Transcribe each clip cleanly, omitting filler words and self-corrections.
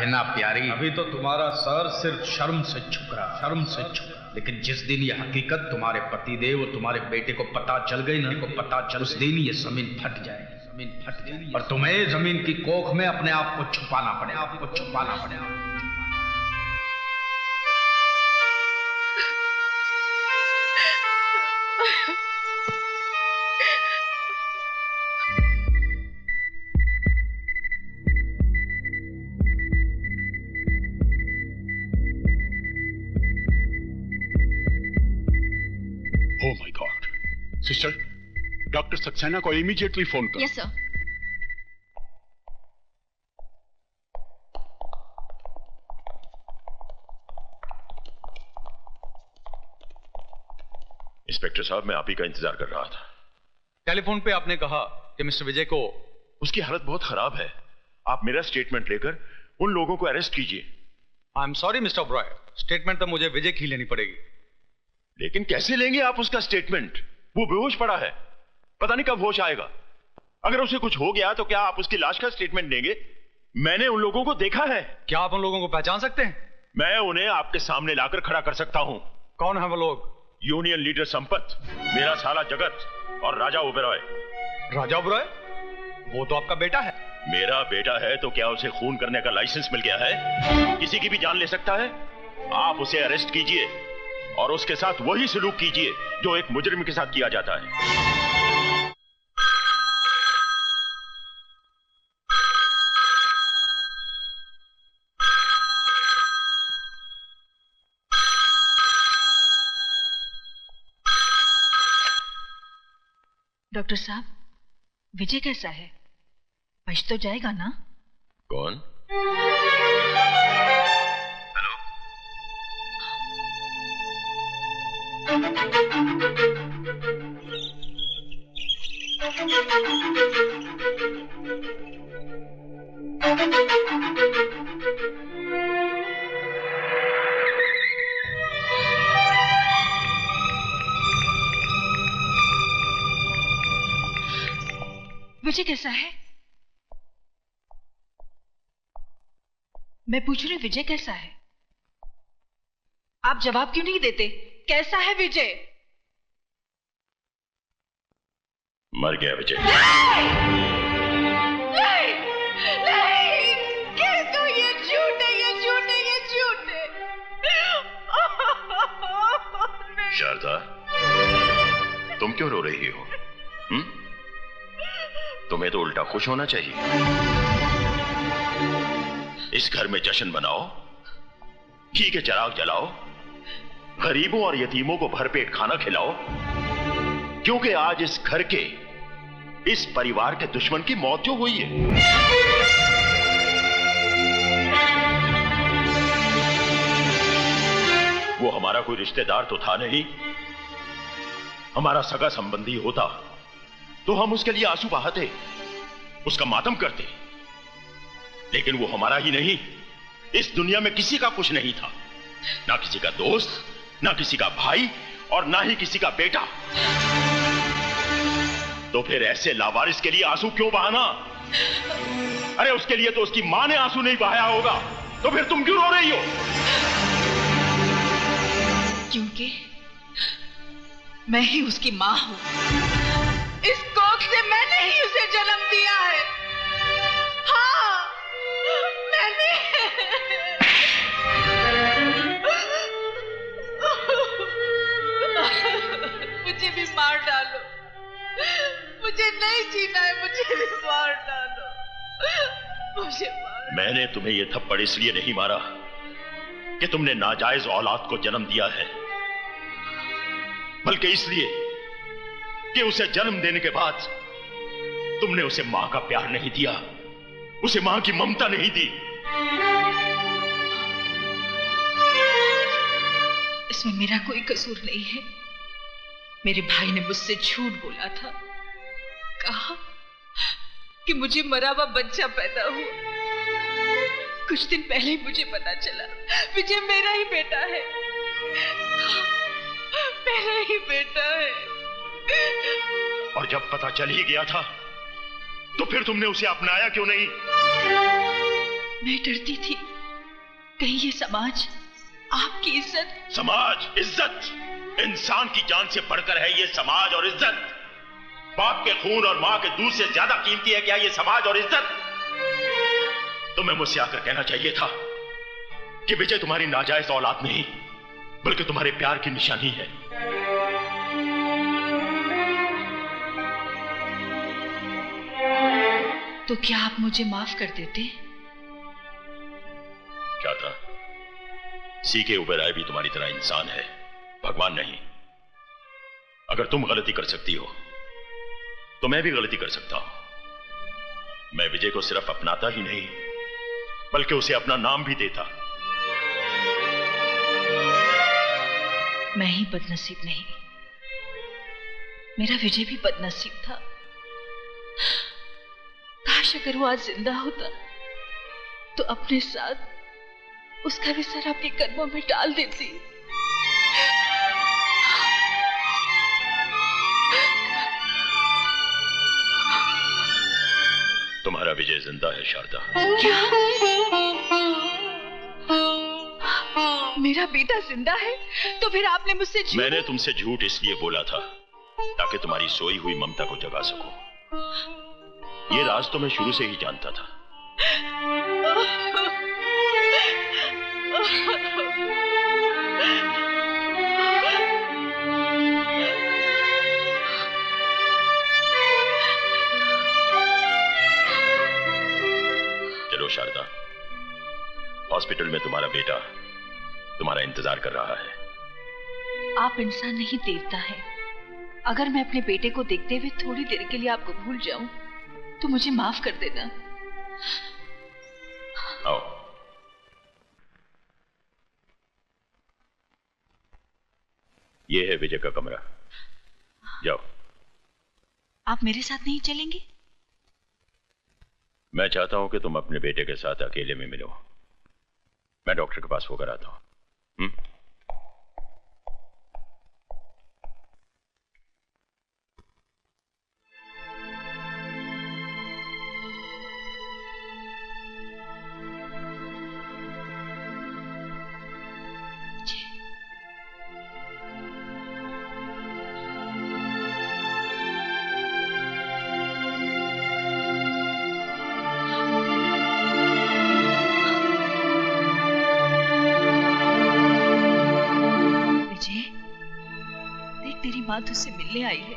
है ना प्यारी, अभी तो तुम्हारा सर सिर्फ शर्म से झुक रहा, शर्म से झुक रहा। लेकिन जिस दिन ये हकीकत तुम्हारे पतिदेव और तुम्हारे बेटे को पता चल गई ना, उस दिन ये जमीन फट जाएगी, जमीन फट जाएगी और तुम्हें जमीन की कोख में अपने आप को छुपाना पड़ेगा, आपको छुपाना पड़ेगा। Oh my God. Sister, doctor Saxena को इमीडिएटली फोन करो। Yes sir. इंस्पेक्टर साहब, मैं आप ही का इंतजार कर रहा था। टेलीफोन पे आपने कहा कि मिस्टर विजय को, उसकी हालत बहुत खराब है। आप मेरा स्टेटमेंट लेकर उन लोगों को अरेस्ट कीजिए। I am sorry mister Oberoi, statement तो मुझे विजय की लेनी पड़ेगी। लेकिन कैसे लेंगे आप उसका स्टेटमेंट? वो बेहोश पड़ा है, पता नहीं कब होश आएगा। अगर उसे कुछ हो गया तो क्या आप उसकी लाश का स्टेटमेंट देंगे? मैंने उन लोगों को देखा है। क्या आप उन लोगों को पहचान सकते हैं? मैं उन्हें आपके सामने लाकर खड़ा कर सकता हूं। कौन है वो लोग? यूनियन लीडर संपत, मेरा साला जगत और राजा ओबेरॉय। राजा ओबेरॉय? वो तो आपका बेटा है। मेरा बेटा है तो क्या उसे खून करने का लाइसेंस मिल गया है? किसी की भी जान ले सकता है। आप उसे अरेस्ट कीजिए और उसके साथ वही सलूक कीजिए जो एक मुजरिम के साथ किया जाता है। डॉक्टर साहब, विजय कैसा है? बच तो जाएगा ना? कौन? विजय कैसा है? मैं पूछ रही हूँ, विजय कैसा है? आप जवाब क्यों नहीं देते? कैसा है विजय? मर गया विजय। नहीं! नहीं! नहीं! कह दो ये झूठ है, ये झूठ है, ये झूठ है। शारदा, तुम क्यों रो रही हो? तुम्हें तो उल्टा खुश होना चाहिए। इस घर में जश्न मनाओ, घी के चिराग जलाओ, गरीबों और यतीमों को भरपेट खाना खिलाओ, क्योंकि आज इस घर के, इस परिवार के दुश्मन की मौत जो हुई है। वो हमारा कोई रिश्तेदार तो था नहीं, हमारा सगा संबंधी होता तो हम उसके लिए आंसू बहाते, उसका मातम करते। लेकिन वो हमारा ही नहीं, इस दुनिया में किसी का कुछ नहीं था। ना किसी का दोस्त, ना किसी का भाई और ना ही किसी का बेटा। तो फिर ऐसे लावारिस के लिए आंसू क्यों बहाना? अरे उसके लिए तो उसकी मां ने आंसू नहीं बहाया होगा, तो फिर तुम क्यों रो रही हो? क्योंकि मैं ही उसकी मां हूं। इस कोख से मैंने ही उसे जन्म दिया है। हाँ, मैंने। मुझे भी मार डालो, मुझे नहीं जीना है, मुझे भी मार डालो, मुझे मार। मैंने तुम्हें यह थप्पड़ इसलिए नहीं मारा कि तुमने नाजायज औलाद को जन्म दिया है, बल्कि इसलिए कि उसे जन्म देने के बाद तुमने उसे मां का प्यार नहीं दिया, उसे मां की ममता नहीं दी। इसमें मेरा कोई कसूर नहीं है। मेरे भाई ने मुझसे झूठ बोला था, कहा कि मुझे मरा हुआ बच्चा पैदा हुआ। कुछ दिन पहले ही मुझे पता चला विजय मेरा ही बेटा है, मेरा ही बेटा है। और जब पता चल ही गया था तो फिर तुमने उसे अपनाया क्यों नहीं? मैं डरती थी कहीं ये समाज आपकी इज्जत? समाज, इज्जत, इंसान की जान से बढ़कर है ये समाज और इज्जत। बाप के खून और मां के दूध से ज्यादा कीमती है क्या ये समाज और इज्जत? तुम्हें मुझसे आकर कहना चाहिए था कि विजय तुम्हारी नाजायज औलाद नहीं बल्कि तुम्हारे प्यार की निशानी है। तो क्या आप मुझे माफ कर देते? क्या था? सीके उबेराय भी तुम्हारी तरह इंसान है, भगवान नहीं। अगर तुम गलती कर सकती हो तो मैं भी गलती कर सकता हूं। मैं विजय को सिर्फ अपनाता ही नहीं बल्कि उसे अपना नाम भी देता। मैं ही बदनसीब नहीं, मेरा विजय भी बदनसीब था। काश अगर वो आज जिंदा होता तो अपने साथ उसका भी सर अपने कदमों में डाल देती। तुम्हारा विजय जिंदा है शारदा। क्या? मेरा बेटा जिंदा है? तो फिर आपने मुझसे झूठ? मैंने तुमसे झूठ इसलिए बोला था ताकि तुम्हारी सोई हुई ममता को जगा सकूं। ये राज तो मैं शुरू से ही जानता था। चलो शारदा, हॉस्पिटल में तुम्हारा बेटा तुम्हारा इंतजार कर रहा है। आप इंसान नहीं, देवता है। अगर मैं अपने बेटे को देखते हुए थोड़ी देर के लिए आपको भूल जाऊं तो मुझे माफ कर देना। आओ। ये है विजय का कमरा, जाओ। आप मेरे साथ नहीं चलेंगे? मैं चाहता हूं कि तुम अपने बेटे के साथ अकेले में मिलो। मैं डॉक्टर के पास होकर आता हूं। माँ तुझसे मिलने आई है,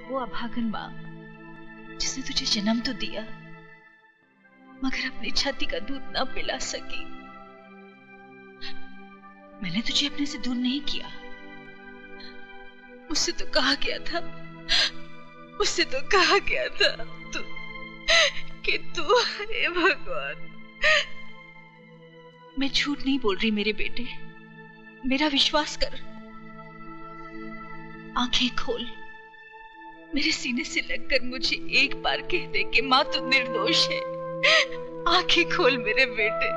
वो अभागन माँ जिसने तुझे जन्म तो दिया मगर अपनी छाती का दूध ना पिला सकी। मैंने तुझे अपने से दूर नहीं किया। मुझसे तो कहा गया था, मुझसे तो कहा गया था कि तू, हे भगवान। मैं झूठ नहीं बोल रही मेरे बेटे, मेरा विश्वास कर। आंखें खोल, मेरे सीने से लगकर मुझे एक बार कह दे कि माँ तू निर्दोष है। आंखें खोल मेरे बेटे,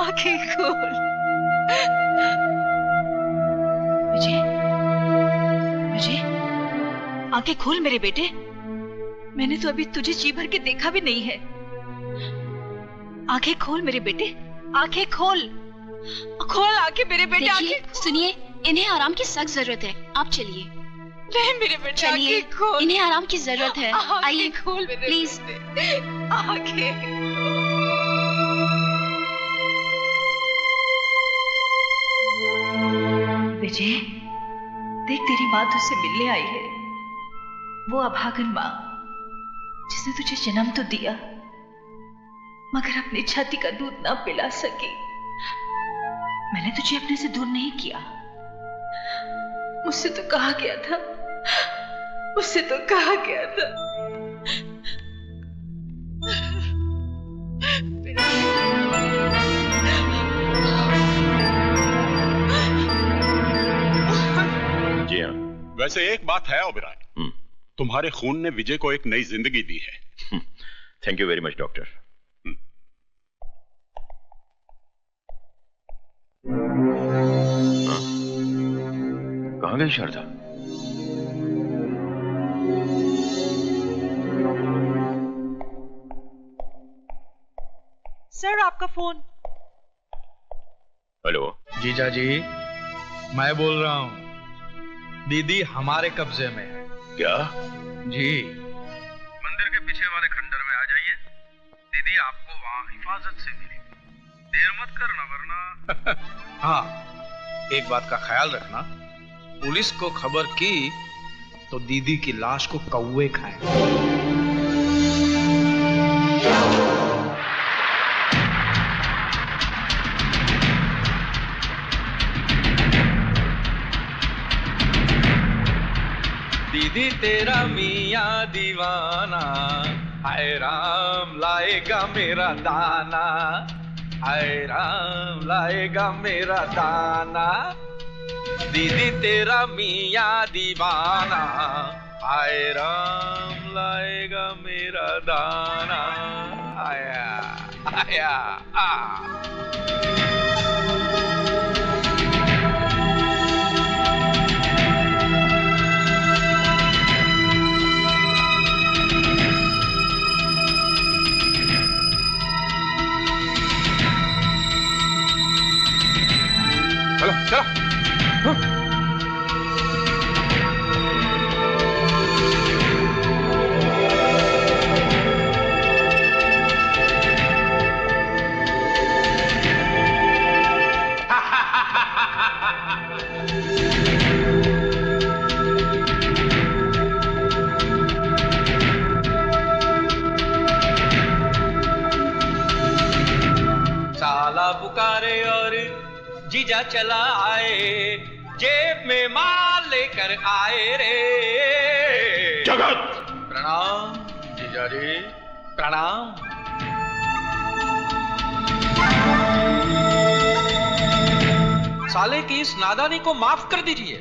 आंखें खोल। विजय, विजय, आंखें खोल मेरे बेटे। मैंने तो अभी तुझे जी भर के देखा भी नहीं है। आंखें खोल मेरे बेटे, आंखें खोल, खोल आंखें मेरे बेटे। आंखें सुनिए, इन्हें आराम की सख्त जरूरत है, आप चलिए। नहीं मेरे बेटे, चलिए, इन्हें आराम की जरूरत है। आइए खोल मेरे प्लीज। आंखें विजय, देख तेरी माँ तुझसे मिलने आई है, वो अभागन माँ जिसने तुझे जन्म तो दिया मगर अपनी छाती का दूध ना पिला सकी। मैंने तुझे अपने से दूर नहीं किया। मुझसे तो कहा गया था, मुझसे तो कहा गया था। जी हाँ। वैसे एक बात है ओबेरॉय, तुम्हारे खून ने विजय को एक नई जिंदगी दी है। Thank you very much doctor. कहाँ गई शारदा? सर आपका फोन। हेलो जीजा जी, मैं बोल रहा हूँ। दीदी हमारे कब्जे में है। क्या? जी, मंदिर के पीछे वाले खंडर में आ जाइए। दीदी आपको वहाँ हिफाजत से मिलेगी। देर मत करना वरना हाँ, एक बात का ख्याल रखना, पुलिस को खबर की तो दीदी की लाश को कौवे खाएं। दीदी तेरा मियाँ दीवाना, हाय राम लाएगा मेरा दाना, हाय राम लाएगा मेरा दाना। दीदी तेरा मियाँ दीवाना, हाय राम लाएगा मेरा दाना। आया आया आ। चलो चलो। साला पुकारे और जीजा चला आए, जेब में माल लेकर आए रे। जगत! प्रणाम जीजा जी, प्रणाम। साले की इस नादानी को माफ कर दीजिए।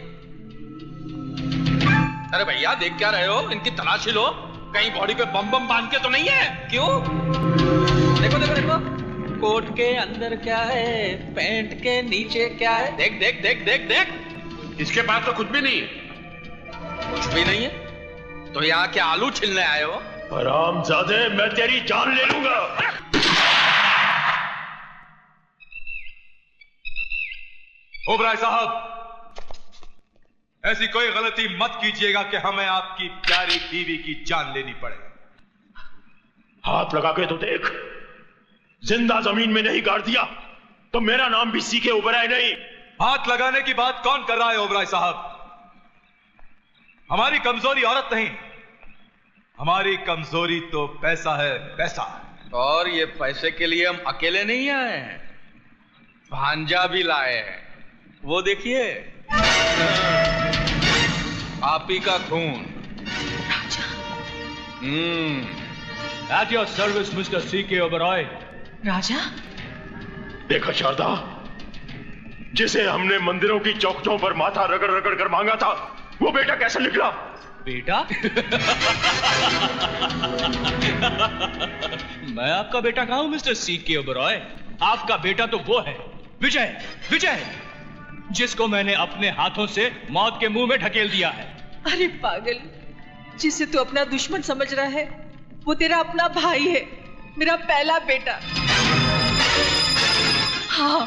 अरे भैया देख क्या रहे हो? इनकी तलाशी लो, कहीं बॉडी पे बम बम बांध के तो नहीं है? क्यों? देखो देखो देखो, कोट के अंदर क्या है, पैंट के नीचे क्या है? देख देख देख देख देख। इसके पास तो कुछ भी नहीं है। कुछ भी नहीं है तो यहाँ क्या आलू छिलने आए हो? हरामजादे, मैं तेरी जान ले लूंगा। ओबराय साहब, ऐसी कोई गलती मत कीजिएगा कि हमें आपकी प्यारी बीवी की जान लेनी पड़े। हाथ लगा के तो देख, जिंदा जमीन में नहीं गाड़ दिया तो मेरा नाम भी सीके ओबराय नहीं। हाथ लगाने की बात कौन कर रहा है ओबराय साहब? हमारी कमजोरी औरत नहीं, हमारी कमजोरी तो पैसा है, पैसा। और ये पैसे के लिए हम अकेले नहीं आए हैं, भांजा भी लाए हैं। वो देखिए, आप ही का खून। At your service, Mr. C.K. Oberoi. राजा, देखा शारदा, जिसे हमने मंदिरों की चौखटों पर माथा रगड़ रगड़ कर मांगा था, वो बेटा कैसे निकला? बेटा? मैं आपका बेटा कहाँ हूं मिस्टर C.K. Oberoi? आपका बेटा तो वो है, विजय, विजय, जिसको मैंने अपने हाथों से मौत के मुंह में ढकेल दिया है। अरे पागल, जिसे तू अपना दुश्मन समझ रहा है वो तेरा अपना भाई है, मेरा पहला बेटा। हाँ,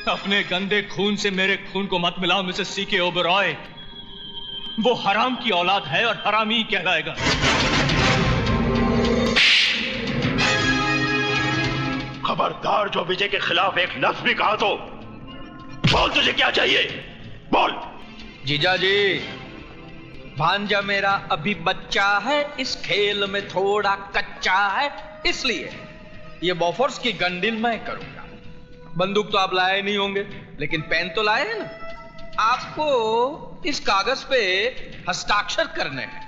अपने गंदे खून से मेरे खून को मत मिलाओ मिसेस C.K. Oberoi। वो हराम की औलाद है और हरामी ही कहलाएगा। खबरदार, जो विजय के खिलाफ एक लफ्ज भी कहा तो बोल, तुझे क्या चाहिए? बोल। जीजा जी, भांजा मेरा अभी बच्चा है, इस खेल में थोड़ा कच्चा है, इसलिए ये बॉफोर्स की गंडिल मैं करूंगा। बंदूक तो आप लाए नहीं होंगे, लेकिन पेन तो लाए हैं ना। आपको इस कागज पे हस्ताक्षर करने हैं।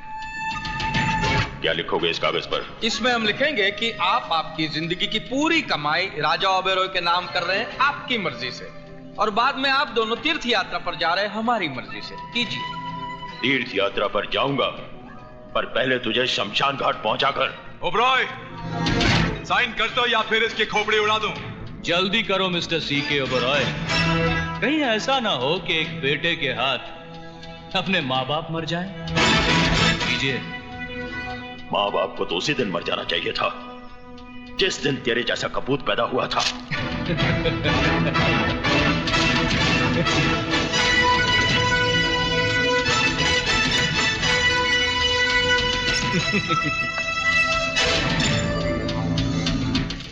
क्या लिखोगे इस कागज पर? इसमें हम लिखेंगे कि आप आपकी जिंदगी की पूरी कमाई राजा ओबेरॉय के नाम कर रहे हैं, आपकी मर्जी से, और बाद में आप दोनों तीर्थ यात्रा पर जा रहे हैं हमारी मर्जी से। कीजिए। तीर्थ यात्रा पर जाऊंगा, पर पहले तुझे शमशान घाट पहुंचाकर। ओबरॉय, साइन कर दो या फिर इसकी खोपड़ी उड़ा दूं। जल्दी करो मिस्टर C.K. Oberoi। कहीं ऐसा ना हो कि एक बेटे के हाथ अपने माँ बाप मर जाएं। कीजिए। माँ बाप को तो उसी दिन मर जाना चाहिए था जिस दिन तेरे जैसा कपूत पैदा हुआ था। ओ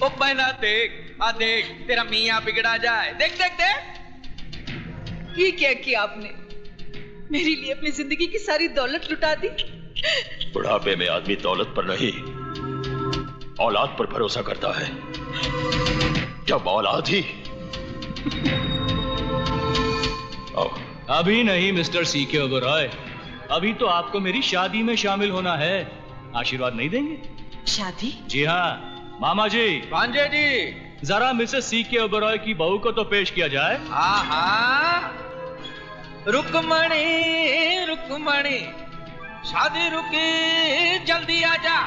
बहना देख, देख तेरा मियाँ बिगड़ा जाए। देख देख देख। ये क्या किया आपने? मेरे लिए अपनी जिंदगी की सारी दौलत लुटा दी। बुढ़ापे में आदमी दौलत पर नहीं, औलाद पर भरोसा करता है। जब औलाद ही अभी नहीं मिस्टर सीके ओबरॉय, अभी तो आपको मेरी शादी में शामिल होना है। आशीर्वाद नहीं देंगे? शादी? जी हाँ मामा जी। भांजे जी, जरा मिसेस सीके ओबरॉय की बहू को तो पेश किया जाए। हाँ हाँ, रुकमणी रुकमणी, शादी रुकी, जल्दी आजा।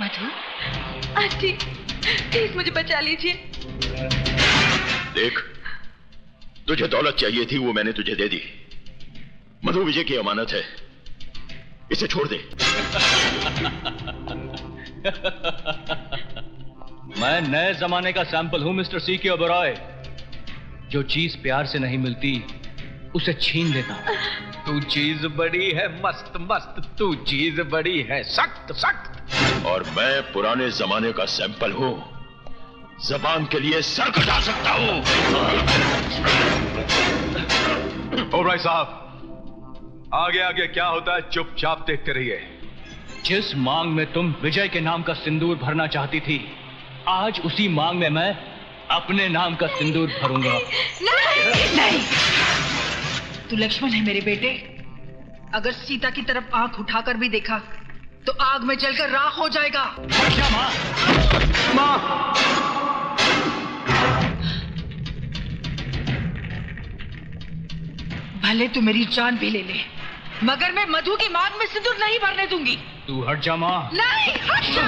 मधु, आंटी, प्लीज मुझे बचा लीजिए। देख, तुझे दौलत चाहिए थी, वो मैंने तुझे दे दी। मधु विजय की अमानत है, इसे छोड़ दे। मैं नए जमाने का सैंपल हूं मिस्टर सीके ओबरॉय। जो चीज प्यार से नहीं मिलती उसे छीन लेता। तू चीज बड़ी है मस्त मस्त, तू चीज बड़ी है सख्त सख्त। और मैं पुराने जमाने का सैंपल हूं, जबान के लिए सर कटा सकता हूं। ओबराय साहब, आगे आगे क्या होता है चुपचाप देखते रहिए। जिस मांग में तुम विजय के नाम का सिंदूर भरना चाहती थी, आज उसी मांग में मैं अपने नाम का सिंदूर भरूंगा। नहीं, नहीं। तू लक्ष्मण है मेरे बेटे। अगर सीता की तरफ आंख उठाकर भी देखा तो आग में जलकर राख हो जाएगा। क्या माँ? माँ! भले तू मेरी जान भी ले ले, मगर मैं मधु की मांग में सिंदूर नहीं भरने दूंगी। तू हट जा माँ। नहीं, हट जा।